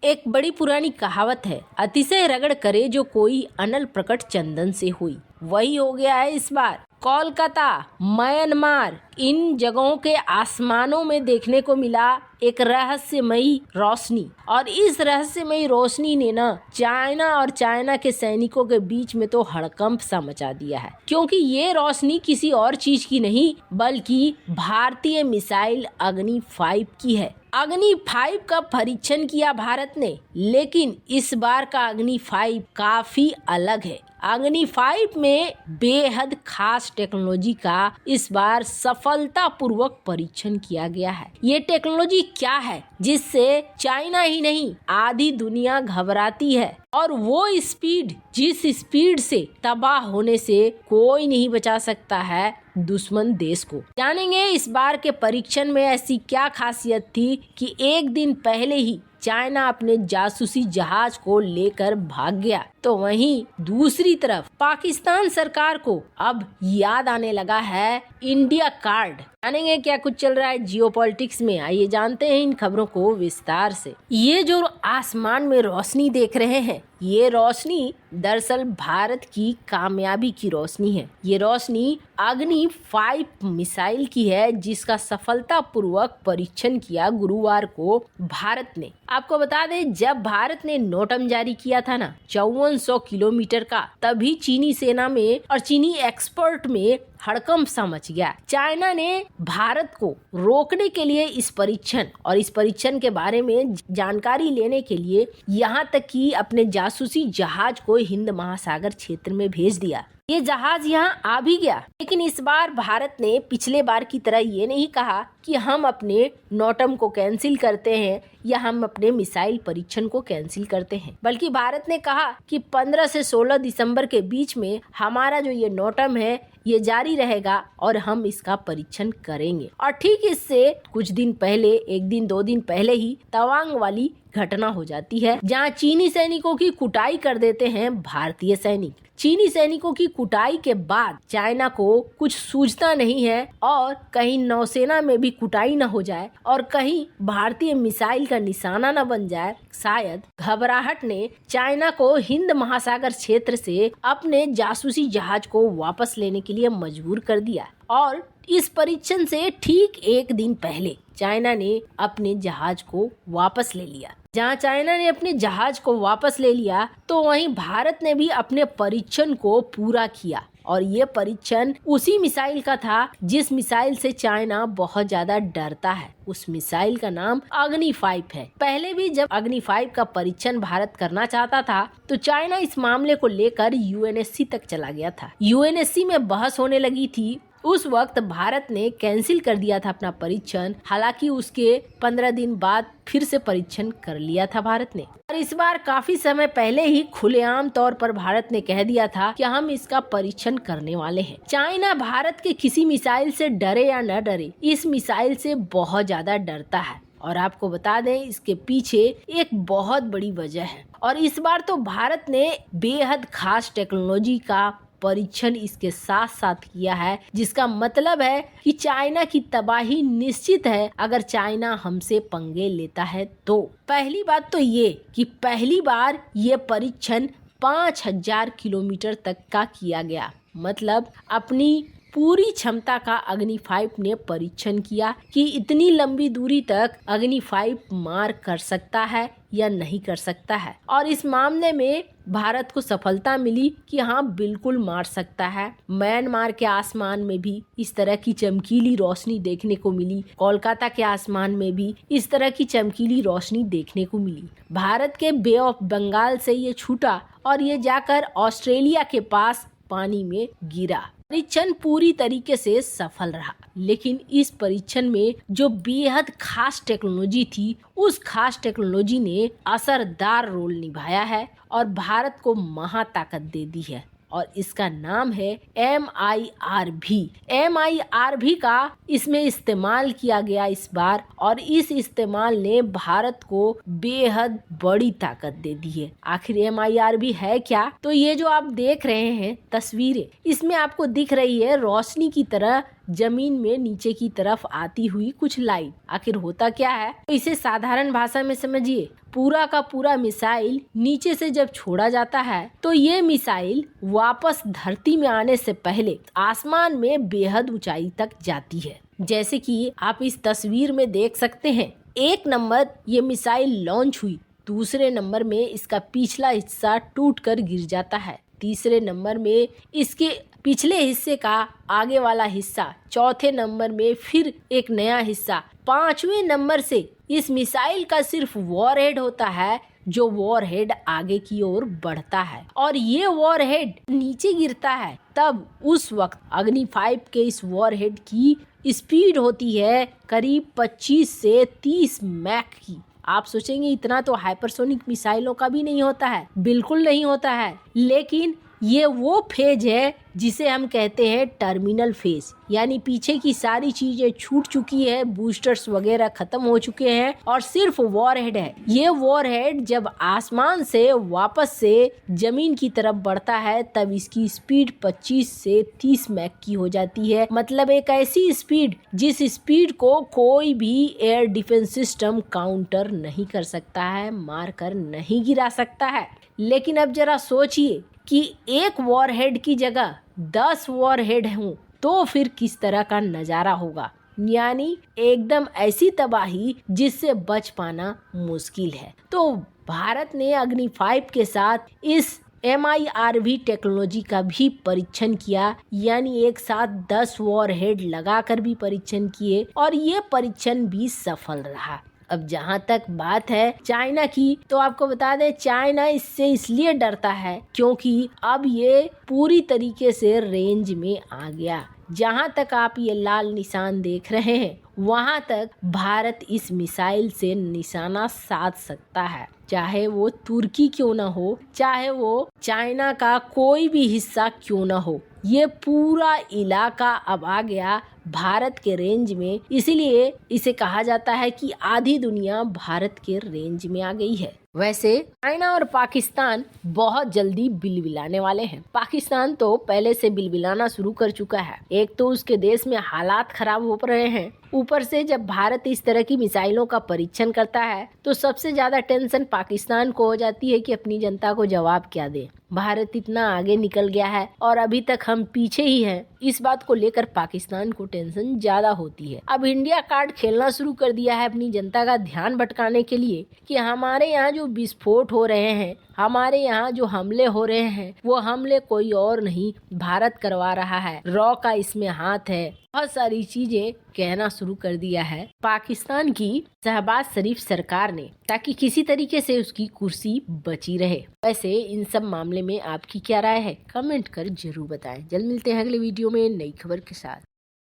एक बड़ी पुरानी कहावत है, अतिशय रगड़ करे जो कोई अनल प्रकट चंदन से हुई। वही हो गया है इस बार। कोलकाता, म्यांमार, इन जगहों के आसमानों में देखने को मिला एक रहस्यमयी रोशनी। और इस रहस्यमयी रोशनी ने ना चाइना के सैनिकों के बीच में तो हड़कंप सा मचा दिया है, क्योंकि ये रोशनी किसी और चीज की नहीं बल्कि भारतीय मिसाइल अग्नि 5 की है। अग्नि 5 का परीक्षण किया भारत ने, लेकिन इस बार का अग्नि 5 काफी अलग है। अग्नि 5 में बेहद खास टेक्नोलॉजी का इस बार सफलतापूर्वक परीक्षण किया गया है। ये टेक्नोलॉजी क्या है जिससे चाइना ही नहीं आधी दुनिया घबराती है, और वो स्पीड, जिस स्पीड से तबाह होने से कोई नहीं बचा सकता है दुश्मन देश को। जानेंगे इस बार के परीक्षण में ऐसी क्या खासियत थी कि एक दिन पहले ही चाइना अपने जासूसी जहाज को लेकर भाग गया। तो वहीं दूसरी तरफ पाकिस्तान सरकार को अब याद आने लगा है इंडिया कार्ड। जानेंगे क्या कुछ चल रहा है जियोपॉलिटिक्स में, आइए जानते हैं इन खबरों को विस्तार से। ये जो आसमान में रोशनी देख रहे हैं, ये रोशनी दरअसल भारत की कामयाबी की रोशनी है। ये रोशनी अग्नि 5 मिसाइल की है, जिसका सफलतापूर्वक परीक्षण किया गुरुवार को भारत ने। आपको बता दें, जब भारत ने नोटम जारी किया था ना 5400 किलोमीटर का, तभी चीनी सेना में और चीनी एक्सपर्ट में हड़कंप सा मच गया। चाइना ने भारत को रोकने के लिए इस परीक्षण के बारे में जानकारी लेने के लिए यहाँ तक कि अपने जासूसी जहाज को हिंद महासागर क्षेत्र में भेज दिया। ये जहाज यहाँ आ भी गया, लेकिन इस बार भारत ने पिछले बार की तरह ये नहीं कहा कि हम अपने नोटम को कैंसिल करते हैं या हम अपने मिसाइल परीक्षण को कैंसिल करते हैं, बल्कि भारत ने कहा कि 15 से 16 दिसंबर के बीच में हमारा जो ये नोटम है ये जारी रहेगा और हम इसका परीक्षण करेंगे। और ठीक इससे कुछ दिन पहले, एक दिन 2 दिन पहले ही तवांग वाली घटना हो जाती है, जहां चीनी सैनिकों की कुटाई कर देते हैं भारतीय सैनिक। चीनी सैनिकों की कुटाई के बाद चाइना को कुछ सूझता नहीं है, और कहीं नौसेना में भी कुटाई न हो जाए और कहीं भारतीय मिसाइल का निशाना न बन जाए। शायद घबराहट ने चाइना को हिंद महासागर क्षेत्र से अपने जासूसी जहाज को वापस लेने के लिए मजबूर कर दिया। और इस परीक्षण से ठीक एक दिन पहले चाइना ने अपने जहाज को वापस ले लिया। जहां चाइना ने अपने जहाज को वापस ले लिया, तो वहीं भारत ने भी अपने परीक्षण को पूरा किया। और ये परीक्षण उसी मिसाइल का था जिस मिसाइल से चाइना बहुत ज्यादा डरता है। उस मिसाइल का नाम अग्नि 5 है। पहले भी जब अग्नि 5 का परीक्षण भारत करना चाहता था, तो चाइना इस मामले को लेकर यूएनएससी तक चला गया था। यूएनएससी में बहस होने लगी थी। उस वक्त भारत ने कैंसिल कर दिया था अपना परीक्षण। हालांकि उसके 15 दिन बाद फिर से परीक्षण कर लिया था भारत ने। और इस बार काफी समय पहले ही खुलेआम तौर पर भारत ने कह दिया था कि हम इसका परीक्षण करने वाले हैं। चाइना भारत के किसी मिसाइल से डरे या न डरे, इस मिसाइल से बहुत ज्यादा डरता है। और आपको बता दें, इसके पीछे एक बहुत बड़ी वजह है। और इस बार तो भारत ने बेहद खास टेक्नोलॉजी का परीक्षण इसके साथ साथ किया है, जिसका मतलब है कि चाइना की तबाही निश्चित है अगर चाइना हमसे पंगे लेता है तो। पहली बात तो ये कि पहली बार ये परीक्षण 5000 किलोमीटर तक का किया गया। मतलब अपनी पूरी क्षमता का अग्नि 5 ने परीक्षण किया कि इतनी लंबी दूरी तक अग्नि 5 मार कर सकता है या नहीं कर सकता है। और इस मामले में भारत को सफलता मिली कि हाँ, बिल्कुल मार सकता है। म्यांमार के आसमान में भी इस तरह की चमकीली रोशनी देखने को मिली। कोलकाता के आसमान में भी इस तरह की चमकीली रोशनी देखने को मिली। भारत के बे ऑफ बंगाल से ये छूटा और ये जाकर ऑस्ट्रेलिया के पास पानी में गिरा। परीक्षण पूरी तरीके से सफल रहा, लेकिन इस परीक्षण में जो बेहद खास टेक्नोलॉजी थी, उस खास टेक्नोलॉजी ने असरदार रोल निभाया है और भारत को महाताकत दे दी है। और इसका नाम है MIRV। MIRV का इसमें इस्तेमाल किया गया इस बार, और इस इस्तेमाल ने भारत को बेहद बड़ी ताकत दे दी है। आखिर MIRV है क्या? तो ये जो आप देख रहे हैं तस्वीरें, इसमें आपको दिख रही है रोशनी की तरह जमीन में नीचे की तरफ आती हुई कुछ लाइट। आखिर होता क्या है, तो इसे साधारण भाषा में समझिए। पूरा का पूरा मिसाइल नीचे से जब छोड़ा जाता है तो ये मिसाइल वापस धरती में आने से पहले आसमान में बेहद ऊंचाई तक जाती है। जैसे कि आप इस तस्वीर में देख सकते हैं, 1 नंबर ये मिसाइल लॉन्च हुई, दूसरे नंबर में इसका पिछला हिस्सा टूटकर गिर जाता है, तीसरे नंबर में इसके पिछले हिस्से का आगे वाला हिस्सा, चौथे नंबर में फिर एक नया हिस्सा, 5वें नंबर से इस मिसाइल का सिर्फ वॉरहेड होता है, जो वॉरहेड आगे की ओर बढ़ता है और ये वॉरहेड नीचे गिरता है। तब उस वक्त अग्नि 5 के इस वॉरहेड की स्पीड होती है करीब 25 से 30 मैक की। आप सोचेंगे इतना तो हाइपरसोनिक मिसाइलों का भी नहीं होता है, बिल्कुल नहीं होता है, लेकिन ये वो फेज है जिसे हम कहते हैं टर्मिनल फेज, यानी पीछे की सारी चीजें छूट चुकी है, बूस्टर्स वगैरह खत्म हो चुके हैं और सिर्फ वॉरहेड है। ये वॉरहेड जब आसमान से वापस से जमीन की तरफ बढ़ता है तब इसकी स्पीड 25 से 30 मैक की हो जाती है। मतलब एक ऐसी स्पीड जिस स्पीड को कोई भी एयर डिफेंस सिस्टम काउंटर नहीं कर सकता है, मार कर नहीं गिरा सकता है। लेकिन अब जरा सोचिए कि एक वॉरहेड की जगह 10 वॉरहेड हों तो फिर किस तरह का नजारा होगा, यानी एकदम ऐसी तबाही जिससे बच पाना मुश्किल है। तो भारत ने अग्नि 5 के साथ इस MIRV टेक्नोलॉजी का भी परीक्षण किया, यानी एक साथ 10 वॉरहेड लगाकर भी परीक्षण किए और ये परीक्षण भी सफल रहा। अब जहाँ तक बात है चाइना की, तो आपको बता दें चाइना इससे इसलिए डरता है क्योंकि अब ये पूरी तरीके से रेंज में आ गया। जहाँ तक आप ये लाल निशान देख रहे हैं वहाँ तक भारत इस मिसाइल से निशाना साध सकता है, चाहे वो तुर्की क्यों ना हो, चाहे वो चाइना का कोई भी हिस्सा क्यों ना हो। ये पूरा इलाका अब आ गया भारत के रेंज में, इसीलिए इसे कहा जाता है कि आधी दुनिया भारत के रेंज में आ गई है। वैसे चाइना और पाकिस्तान बहुत जल्दी बिलबिलाने वाले हैं। पाकिस्तान तो पहले से बिलबिलाना शुरू कर चुका है। एक तो उसके देश में हालात खराब हो रहे हैं, ऊपर से जब भारत इस तरह की मिसाइलों का परीक्षण करता है तो सबसे ज्यादा टेंशन पाकिस्तान को हो जाती है कि अपनी जनता को जवाब क्या दे। भारत इतना आगे निकल गया है और अभी तक हम पीछे ही हैं, इस बात को लेकर पाकिस्तान को टेंशन ज्यादा होती है। अब इंडिया कार्ड खेलना शुरू कर दिया है अपनी जनता का ध्यान भटकाने के लिए कि हमारे यहाँ जो विस्फोट हो रहे हैं, हमारे यहाँ जो हमले हो रहे हैं, वो हमले कोई और नहीं भारत करवा रहा है, रॉ का इसमें हाथ है। बहुत सारी चीजें कहना शुरू कर दिया है पाकिस्तान की शहबाज शरीफ सरकार ने, ताकि किसी तरीके से उसकी कुर्सी बची रहे। वैसे इन सब मामले में आपकी क्या राय है, कमेंट कर जरूर बताएं। जल्द मिलते हैं अगले वीडियो में नई खबर के साथ।